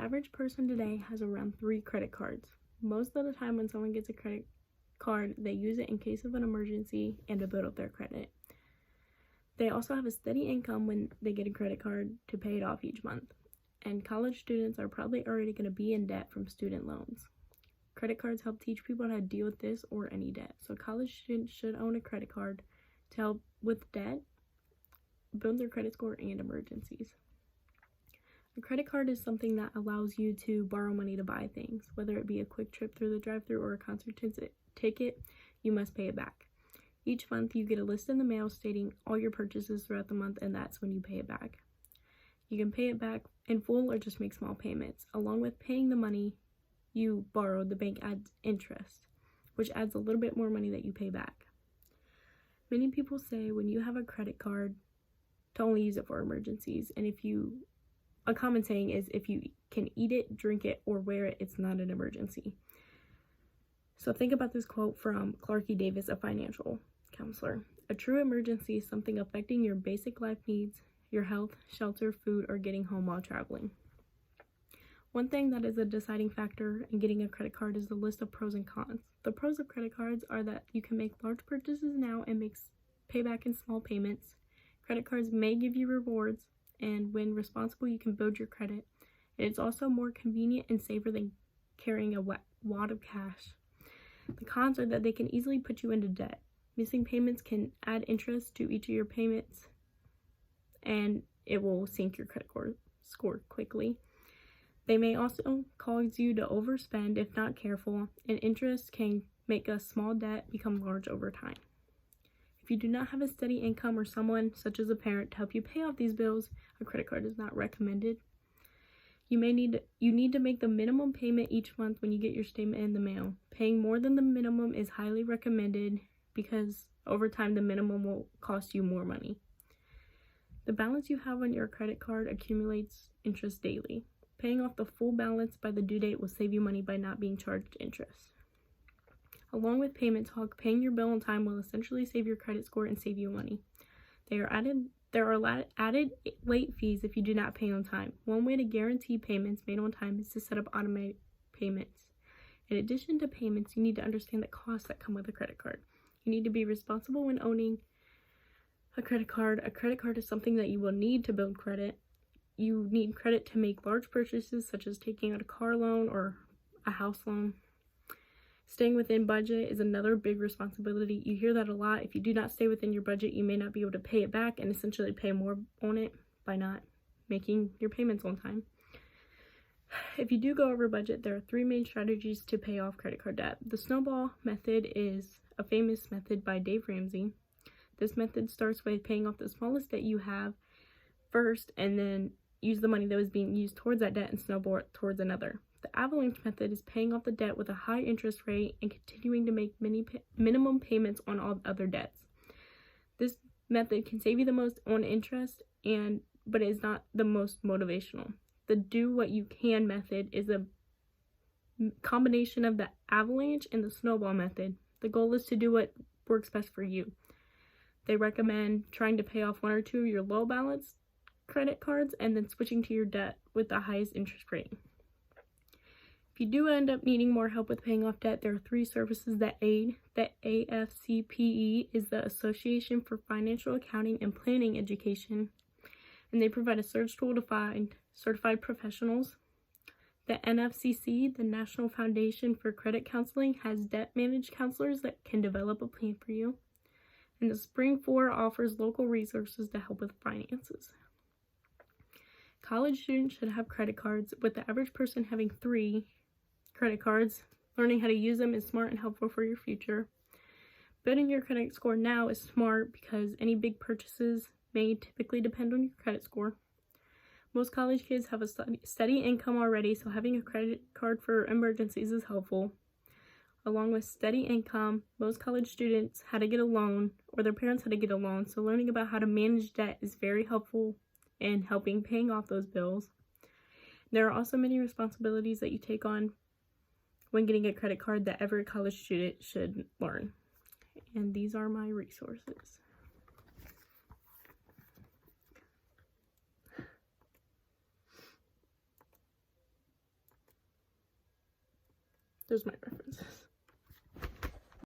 average person today has around 3 credit cards. Most of the time when someone gets a credit card, they use it in case of an emergency and to build up their credit. They also have a steady income when they get a credit card to pay it off each month. And college students are probably already going to be in debt from student loans. Credit cards help teach people how to deal with this or any debt. So college students should own a credit card to help with debt, build their credit score, and emergencies. A credit card is something that allows you to borrow money to buy things. Whether it be a quick trip through the drive-thru or a concert ticket, you must pay it back. Each month you get a list in the mail stating all your purchases throughout the month, and that's when you pay it back. You can pay it back in full or just make small payments. Along with paying the money you borrowed, the bank adds interest, which adds a little bit more money that you pay back. Many people say when you have a credit card to only use it for emergencies, and a common saying is if you can eat it, drink it, or wear it, it's not an emergency. So think about this quote from Clarky Davis, a financial counselor. A true emergency is something affecting your basic life needs, your health, shelter, food, or getting home while traveling. One thing that is a deciding factor in getting a credit card is the list of pros and cons. The pros of credit cards are that you can make large purchases now and pay back in small payments. Credit cards may give you rewards, and when responsible, you can build your credit. It's also more convenient and safer than carrying a wad of cash. The cons are that they can easily put you into debt. Missing payments can add interest to each of your payments, and it will sink your credit score quickly. They may also cause you to overspend if not careful, and interest can make a small debt become large over time. If you do not have a steady income or someone, such as a parent, to help you pay off these bills, a credit card is not recommended. You need to make the minimum payment each month when you get your statement in the mail. Paying more than the minimum is highly recommended because over time the minimum will cost you more money. The balance you have on your credit card accumulates interest daily. Paying off the full balance by the due date will save you money by not being charged interest. Along with payment talk, paying your bill on time will essentially save your credit score and save you money. There are added late fees if you do not pay on time. One way to guarantee payments made on time is to set up automated payments. In addition to payments, you need to understand the costs that come with a credit card. You need to be responsible when owning a credit card. A credit card is something that you will need to build credit. You need credit to make large purchases, such as taking out a car loan or a house loan. Staying within budget is another big responsibility. You hear that a lot. If you do not stay within your budget, you may not be able to pay it back and essentially pay more on it by not making your payments on time. If you do go over budget, there are 3 main strategies to pay off credit card debt. The snowball method is a famous method by Dave Ramsey. This method starts with paying off the smallest debt you have first and then use the money that was being used towards that debt and snowball towards another. The avalanche method is paying off the debt with a high interest rate and continuing to make minimum payments on all other debts. This method can save you the most on interest, but it is not the most motivational. The do what you can method is a combination of the avalanche and the snowball method. The goal is to do what works best for you. They recommend trying to pay off 1 or 2 of your low balance credit cards and then switching to your debt with the highest interest rate. If you do end up needing more help with paying off debt, there are 3 services that aid. The AFCPE is the Association for Financial Accounting and Planning Education, and they provide a search tool to find certified professionals. The NFCC, the National Foundation for Credit Counseling, has debt managed counselors that can develop a plan for you. And the Spring 4 offers local resources to help with finances. College students should have credit cards, with the average person having 3 credit cards. Learning how to use them is smart and helpful for your future. Building your credit score now is smart because any big purchases may typically depend on your credit score. Most college kids have a steady income already, so having a credit card for emergencies is helpful. Along with steady income, most college students had to get a loan, or their parents had to get a loan, so learning about how to manage debt is very helpful in helping paying off those bills. There are also many responsibilities that you take on when getting a credit card that every college student should learn. And these are my resources. There's my references.